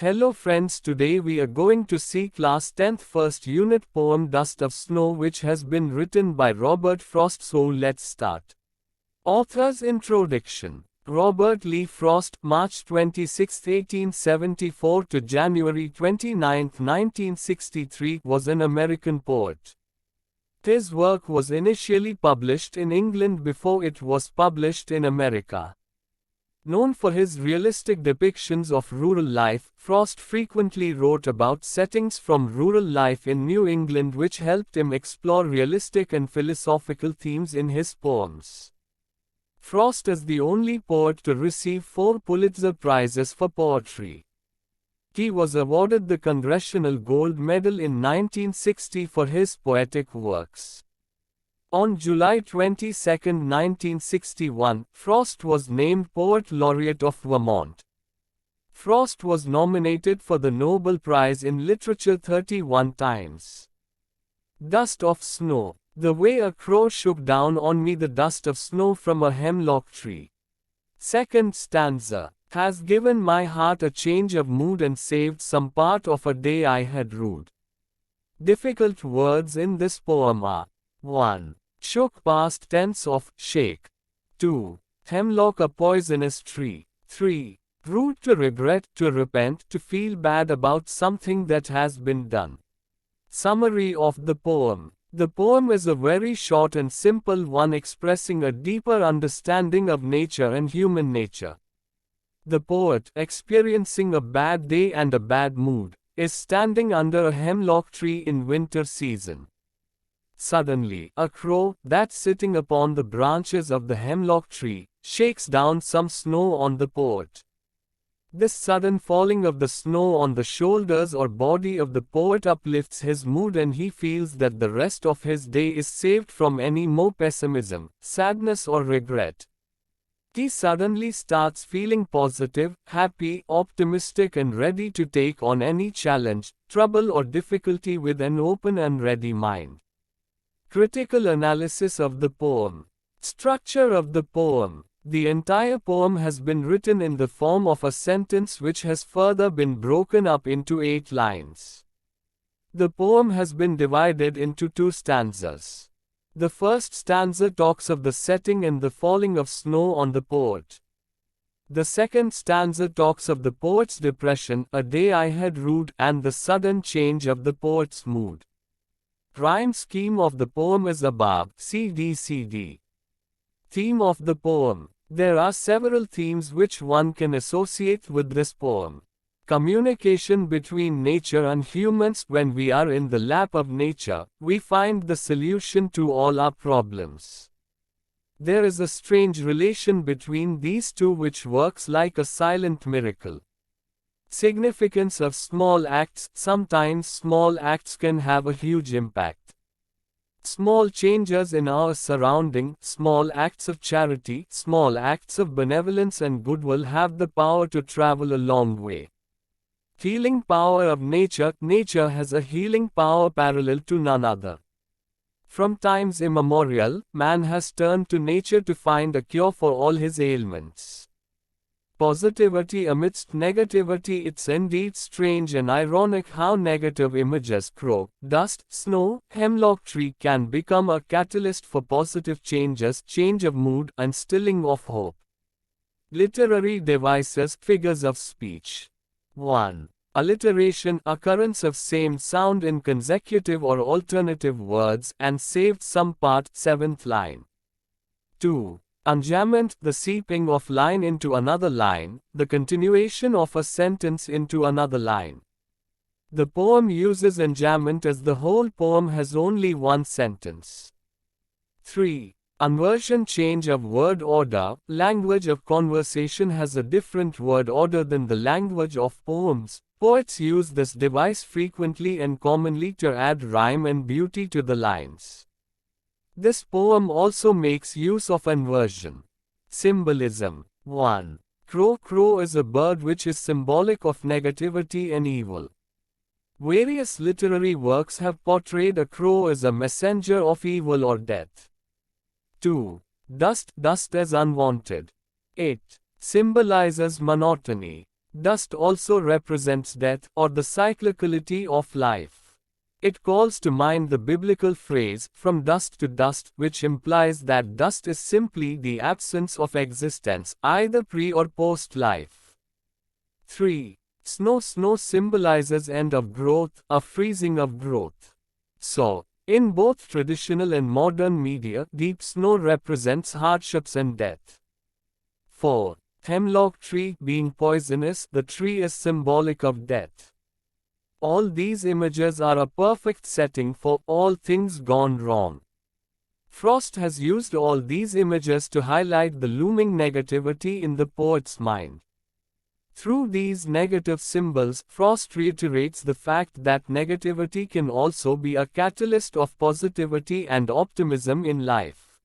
Hello friends, today we are going to see class 10th first unit poem Dust of Snow, which has been written by Robert Frost. So let's start. Author's introduction. Robert Lee Frost, March 26, 1874 to January 29, 1963, was an American poet. His work was initially published in England before it was published in America. Known for his realistic depictions of rural life, Frost frequently wrote about settings from rural life in New England, which helped him explore realistic and philosophical themes in his poems. Frost is the only poet to receive 4 Pulitzer Prizes for poetry. He was awarded the Congressional Gold Medal in 1960 for his poetic works. On July 22, 1961, Frost was named Poet Laureate of Vermont. Frost was nominated for the Nobel Prize in Literature 31 times. Dust of Snow. The way a crow shook down on me the dust of snow from a hemlock tree. Second stanza. Has given my heart a change of mood and saved some part of a day I had rued. Difficult words in this poem are 1. Shook, past tense of shake. 2. Hemlock, a poisonous tree. 3. Rude, to regret, to repent, to feel bad about something that has been done. Summary of the poem. The poem is a very short and simple one, expressing a deeper understanding of nature and human nature. The poet, experiencing a bad day and a bad mood, is standing under a hemlock tree in winter season. Suddenly, a crow, that's sitting upon the branches of the hemlock tree, shakes down some snow on the poet. This sudden falling of the snow on the shoulders or body of the poet uplifts his mood, and he feels that the rest of his day is saved from any more pessimism, sadness or regret. He suddenly starts feeling positive, happy, optimistic and ready to take on any challenge, trouble or difficulty with an open and ready mind. Critical analysis of the poem. Structure of the poem. The entire poem has been written in the form of a sentence which has further been broken up into 8 lines. The poem has been divided into 2 stanzas. The first stanza talks of the setting and the falling of snow on the poet. The second stanza talks of the poet's depression, a day I had rued, and the sudden change of the poet's mood. Rhyme scheme of the poem is above, CD. Theme of the poem. There are several themes which one can associate with this poem. Communication between nature and humans. When we are in the lap of nature, we find the solution to all our problems. There is a strange relation between these two which works like a silent miracle. Significance of small acts. Sometimes small acts can have a huge impact. Small changes in our surrounding, small acts of charity, small acts of benevolence and goodwill have the power to travel a long way. Healing power of nature. Nature has a healing power parallel to none other. From times immemorial, man has turned to nature to find a cure for all his ailments. Positivity amidst negativity. It's indeed strange and ironic how negative images, crow, dust, snow, hemlock tree, can become a catalyst for positive changes, change of mood, and stilling of hope. Literary devices. Figures of speech. 1. Alliteration, occurrence of same sound in consecutive or alternative words, and saved some part, 7th line. 2. Enjambment, the seeping of line into another line, the continuation of a sentence into another line. The poem uses enjambment as the whole poem has only one sentence. 3. Inversion, change of word order. Language of conversation has a different word order than the language of poems. Poets use this device frequently and commonly to add rhyme and beauty to the lines. This poem also makes use of inversion. Symbolism. 1. Crow. Crow is a bird which is symbolic of negativity and evil. Various literary works have portrayed a crow as a messenger of evil or death. 2. Dust. Dust as unwanted. 8. Symbolizes monotony. Dust also represents death, or the cyclicality of life. It calls to mind the biblical phrase, "from dust to dust," which implies that dust is simply the absence of existence, either pre or post-life. 3. Snow. Snow symbolizes end of growth, a freezing of growth. So, in both traditional and modern media, deep snow represents hardships and death. 4. Hemlock tree. Being poisonous, the tree is symbolic of death. All these images are a perfect setting for all things gone wrong. Frost has used all these images to highlight the looming negativity in the poet's mind. Through these negative symbols, Frost reiterates the fact that negativity can also be a catalyst of positivity and optimism in life.